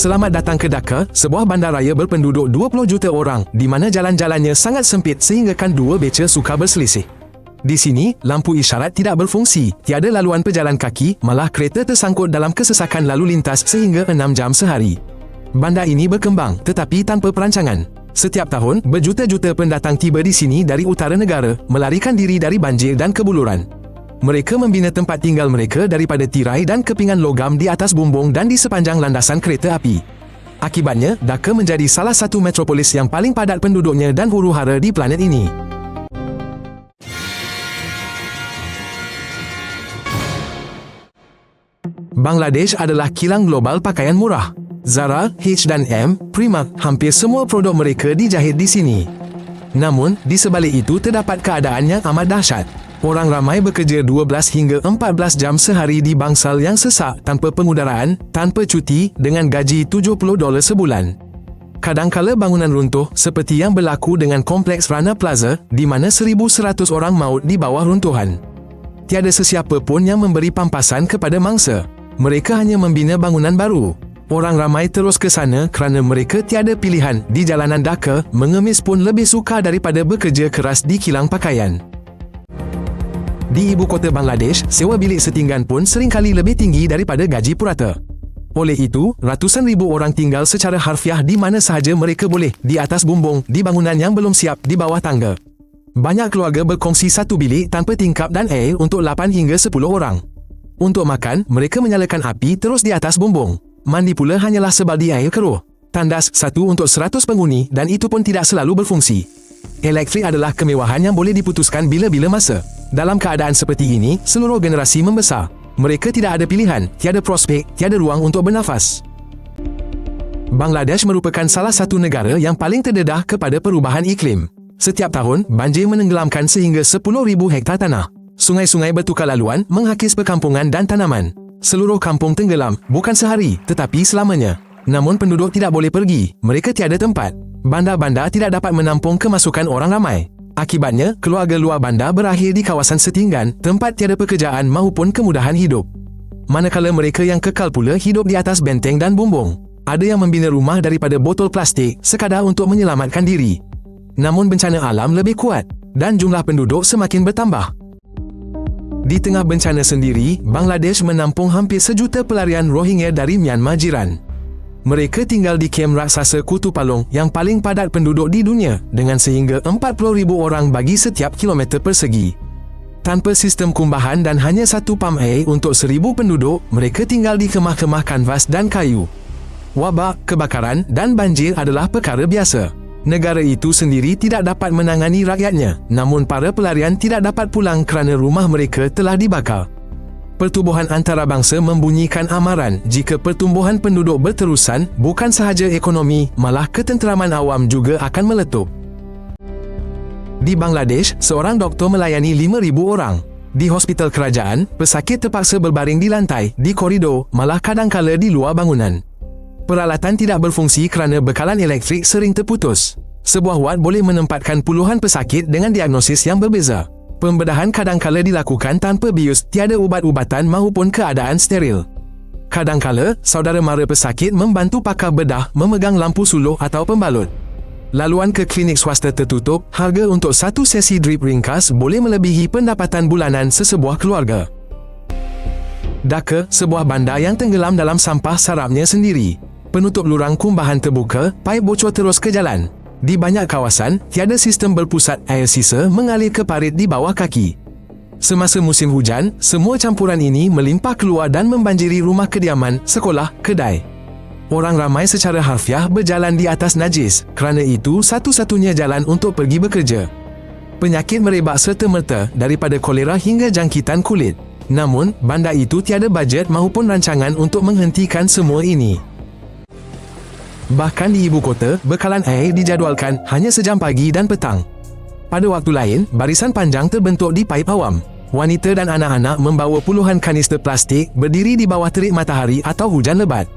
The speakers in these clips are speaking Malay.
Selamat datang ke Dhaka, sebuah bandaraya berpenduduk 20 juta orang di mana jalan-jalannya sangat sempit sehinggakan dua beca suka berselisih. Di sini, lampu isyarat tidak berfungsi, tiada laluan pejalan kaki, malah kereta tersangkut dalam kesesakan lalu lintas sehingga 6 jam sehari. Bandar ini berkembang tetapi tanpa perancangan. Setiap tahun, berjuta-juta pendatang tiba di sini dari utara negara, melarikan diri dari banjir dan kebuluran. Mereka membina tempat tinggal mereka daripada tirai dan kepingan logam di atas bumbung dan di sepanjang landasan kereta api. Akibatnya, Dhaka menjadi salah satu metropolis yang paling padat penduduknya dan huru-hara di planet ini. Bangladesh adalah kilang global pakaian murah. Zara, H&M, Primark, hampir semua produk mereka dijahit di sini. Namun, di sebalik itu terdapat keadaan yang amat dahsyat. Orang ramai bekerja 12 hingga 14 jam sehari di bangsal yang sesak tanpa pengudaraan, tanpa cuti, dengan gaji $70 sebulan. Kadangkala bangunan runtuh seperti yang berlaku dengan kompleks Rana Plaza di mana 1,100 orang maut di bawah runtuhan. Tiada sesiapa pun yang memberi pampasan kepada mangsa. Mereka hanya membina bangunan baru. Orang ramai terus ke sana kerana mereka tiada pilihan di jalanan Dhaka, mengemis pun lebih sukar daripada bekerja keras di kilang pakaian. Di ibu kota Bangladesh, sewa bilik setinggan pun seringkali lebih tinggi daripada gaji purata. Oleh itu, ratusan ribu orang tinggal secara harfiah di mana sahaja mereka boleh, di atas bumbung, di bangunan yang belum siap, di bawah tangga. Banyak keluarga berkongsi satu bilik tanpa tingkap dan air untuk 8 hingga 10 orang. Untuk makan, mereka menyalakan api terus di atas bumbung. Mandi pula hanyalah sebaldi air keruh. Tandas satu untuk 100 penghuni dan itu pun tidak selalu berfungsi. Elektrik adalah kemewahan yang boleh diputuskan bila-bila masa. Dalam keadaan seperti ini, seluruh generasi membesar. Mereka tidak ada pilihan, tiada prospek, tiada ruang untuk bernafas. Bangladesh merupakan salah satu negara yang paling terdedah kepada perubahan iklim. Setiap tahun, banjir menenggelamkan sehingga 10,000 hektar tanah. Sungai-sungai bertukar laluan, menghakis perkampungan dan tanaman. Seluruh kampung tenggelam, bukan sehari, tetapi selamanya. Namun penduduk tidak boleh pergi, mereka tiada tempat. Bandar-bandar tidak dapat menampung kemasukan orang ramai. Akibatnya, keluarga luar bandar berakhir di kawasan setinggan, tempat tiada pekerjaan maupun kemudahan hidup. Manakala mereka yang kekal pula hidup di atas benteng dan bumbung. Ada yang membina rumah daripada botol plastik sekadar untuk menyelamatkan diri. Namun bencana alam lebih kuat dan jumlah penduduk semakin bertambah. Di tengah bencana sendiri, Bangladesh menampung hampir 1 juta pelarian Rohingya dari Myanmar jiran. Mereka tinggal di kem raksasa Kutu Palong yang paling padat penduduk di dunia dengan sehingga 40,000 orang bagi setiap kilometer persegi. Tanpa sistem kumbahan dan hanya satu pam air untuk 1,000 penduduk, mereka tinggal di kemah-kemah kanvas dan kayu. Wabak, kebakaran dan banjir adalah perkara biasa. Negara itu sendiri tidak dapat menangani rakyatnya, namun para pelarian tidak dapat pulang kerana rumah mereka telah dibakar. Pertubuhan antarabangsa membunyikan amaran jika pertumbuhan penduduk berterusan, bukan sahaja ekonomi, malah ketenteraman awam juga akan meletup. Di Bangladesh, seorang doktor melayani 5,000 orang. Di hospital kerajaan, pesakit terpaksa berbaring di lantai, di koridor, malah kadangkala di luar bangunan. Peralatan tidak berfungsi kerana bekalan elektrik sering terputus. Sebuah wad boleh menempatkan puluhan pesakit dengan diagnosis yang berbeza. Pembedahan kadangkala dilakukan tanpa bius, tiada ubat-ubatan maupun keadaan steril. Kadangkala, saudara mara pesakit membantu pakar bedah memegang lampu suluh atau pembalut. Laluan ke klinik swasta tertutup, harga untuk satu sesi drip ringkas boleh melebihi pendapatan bulanan sesebuah keluarga. Dhaka, sebuah bandar yang tenggelam dalam sampah sarapnya sendiri. Penutup lurang kumbahan terbuka, paip bocor terus ke jalan. Di banyak kawasan, tiada sistem berpusat air sisa mengalir ke parit di bawah kaki. Semasa musim hujan, semua campuran ini melimpah keluar dan membanjiri rumah kediaman, sekolah, kedai. Orang ramai secara harfiah berjalan di atas najis, kerana itu satu-satunya jalan untuk pergi bekerja. Penyakit merebak serta-merta daripada kolera hingga jangkitan kulit. Namun, bandar itu tiada bajet maupun rancangan untuk menghentikan semua ini. Bahkan di ibu kota, bekalan air dijadualkan hanya sejam pagi dan petang. Pada waktu lain, barisan panjang terbentuk di paip awam. Wanita dan anak-anak membawa puluhan kanister plastik berdiri di bawah terik matahari atau hujan lebat.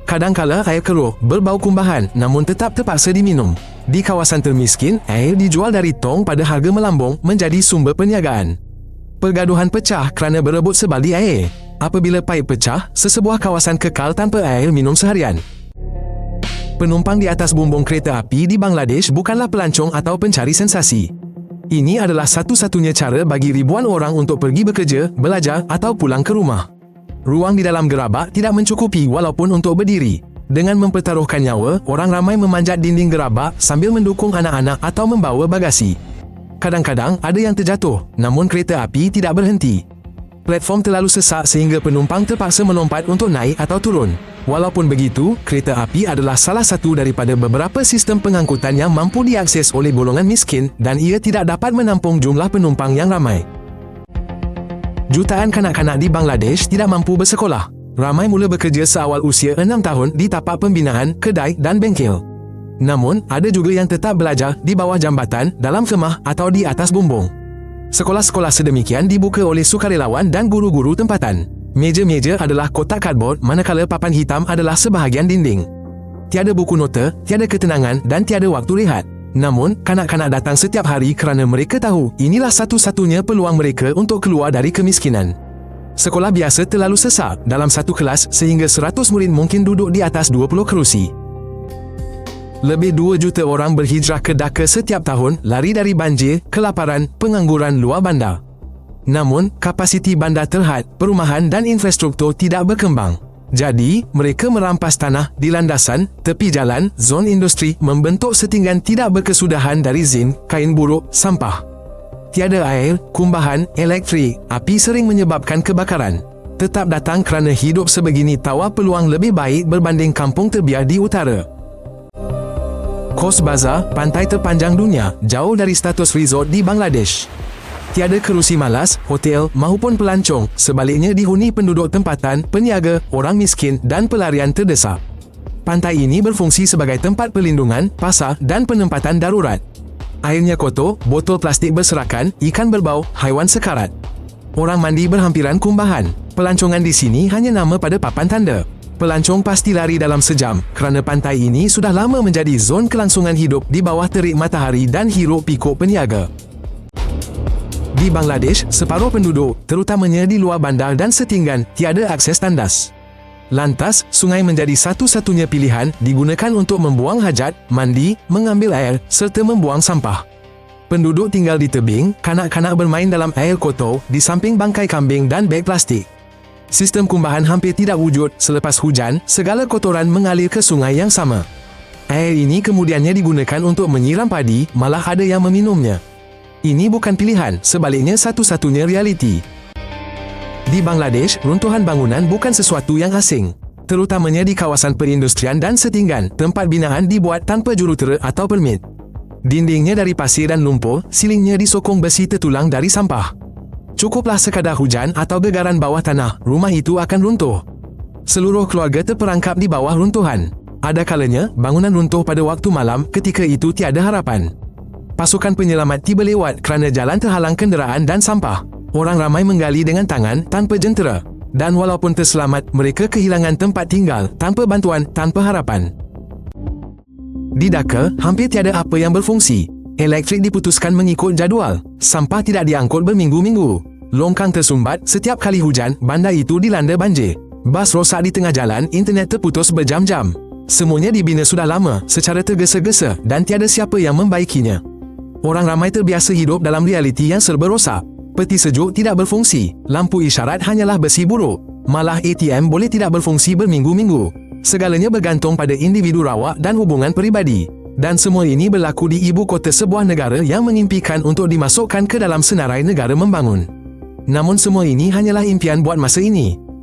Kadangkala air keruh, berbau kumbahan namun tetap terpaksa diminum. Di kawasan termiskin, air dijual dari tong pada harga melambung menjadi sumber perniagaan. Pergaduhan pecah kerana berebut sebaldi air. Apabila paip pecah, sesebuah kawasan kekal tanpa air minum seharian. Penumpang di atas bumbung kereta api di Bangladesh bukanlah pelancong atau pencari sensasi. Ini adalah satu-satunya cara bagi ribuan orang untuk pergi bekerja, belajar atau pulang ke rumah. Ruang di dalam gerabak tidak mencukupi walaupun untuk berdiri. Dengan mempertaruhkan nyawa, orang ramai memanjat dinding gerabak sambil mendukung anak-anak atau membawa bagasi. Kadang-kadang ada yang terjatuh, namun kereta api tidak berhenti. Platform terlalu sesak sehingga penumpang terpaksa melompat untuk naik atau turun. Walaupun begitu, kereta api adalah salah satu daripada beberapa sistem pengangkutan yang mampu diakses oleh golongan miskin dan ia tidak dapat menampung jumlah penumpang yang ramai. Jutaan kanak-kanak di Bangladesh tidak mampu bersekolah. Ramai mula bekerja seawal usia 6 tahun di tapak pembinaan, kedai dan bengkel. Namun, ada juga yang tetap belajar di bawah jambatan, dalam kemah atau di atas bumbung. Sekolah-sekolah sedemikian dibuka oleh sukarelawan dan guru-guru tempatan. Meja-meja adalah kotak kardbord manakala papan hitam adalah sebahagian dinding. Tiada buku nota, tiada ketenangan dan tiada waktu rehat. Namun, kanak-kanak datang setiap hari kerana mereka tahu inilah satu-satunya peluang mereka untuk keluar dari kemiskinan. Sekolah biasa terlalu sesak dalam satu kelas sehingga 100 murid mungkin duduk di atas 20 kerusi. Lebih 2 juta orang berhijrah ke Dhaka setiap tahun lari dari banjir, kelaparan, pengangguran luar bandar. Namun, kapasiti bandar terhad, perumahan dan infrastruktur tidak berkembang. Jadi, mereka merampas tanah di landasan, tepi jalan, zon industri, membentuk setinggan tidak berkesudahan dari zin, kain buruk, sampah. Tiada air, kumbahan, elektrik, api sering menyebabkan kebakaran. Tetap datang kerana hidup sebegini tawar peluang lebih baik berbanding kampung terbiar di utara. Coast Bazar, pantai terpanjang dunia, jauh dari status resort di Bangladesh. Tiada kerusi malas, hotel maupun pelancong, sebaliknya dihuni penduduk tempatan, peniaga, orang miskin dan pelarian terdesak. Pantai ini berfungsi sebagai tempat perlindungan, pasar dan penempatan darurat. Airnya kotor, botol plastik berserakan, ikan berbau, haiwan sekarat. Orang mandi berhampiran kumbahan. Pelancongan di sini hanya nama pada papan tanda. Pelancong pasti lari dalam sejam kerana pantai ini sudah lama menjadi zon kelangsungan hidup di bawah terik matahari dan hiruk pikuk peniaga. Di Bangladesh, separuh penduduk, terutamanya di luar bandar dan setinggan, tiada akses tandas. Lantas, sungai menjadi satu-satunya pilihan digunakan untuk membuang hajat, mandi, mengambil air, serta membuang sampah. Penduduk tinggal di tebing, kanak-kanak bermain dalam air kotor, di samping bangkai kambing dan beg plastik. Sistem kumbahan hampir tidak wujud, selepas hujan, segala kotoran mengalir ke sungai yang sama. Air ini kemudiannya digunakan untuk menyiram padi, malah ada yang meminumnya. Ini bukan pilihan, sebaliknya satu-satunya realiti. Di Bangladesh, runtuhan bangunan bukan sesuatu yang asing. Terutamanya di kawasan perindustrian dan setinggan, tempat binaan dibuat tanpa jurutera atau permit. Dindingnya dari pasir dan lumpur, silingnya disokong besi tertulang dari sampah. Cukuplah sekadar hujan atau gegaran bawah tanah, rumah itu akan runtuh. Seluruh keluarga terperangkap di bawah runtuhan. Ada kalanya, bangunan runtuh pada waktu malam ketika itu tiada harapan. Pasukan penyelamat tiba lewat kerana jalan terhalang kenderaan dan sampah. Orang ramai menggali dengan tangan tanpa jentera. Dan walaupun terselamat, mereka kehilangan tempat tinggal tanpa bantuan, tanpa harapan. Di Dhaka, hampir tiada apa yang berfungsi. Elektrik diputuskan mengikut jadual. Sampah tidak diangkut berminggu-minggu. Longkang tersumbat setiap kali hujan, bandar itu dilanda banjir. Bas rosak di tengah jalan, internet terputus berjam-jam. Semuanya dibina sudah lama, secara tergesa-gesa dan tiada siapa yang membaikinya. Orang ramai terbiasa hidup dalam realiti yang serba rosak. Peti sejuk tidak berfungsi, lampu isyarat hanyalah besi buruk. Malah ATM boleh tidak berfungsi berminggu-minggu. Segalanya bergantung pada individu rawak dan hubungan peribadi. Dan semua ini berlaku di ibu kota sebuah negara yang mengimpikan untuk dimasukkan ke dalam senarai negara membangun. Namun semua ini hanyalah impian buat masa ini.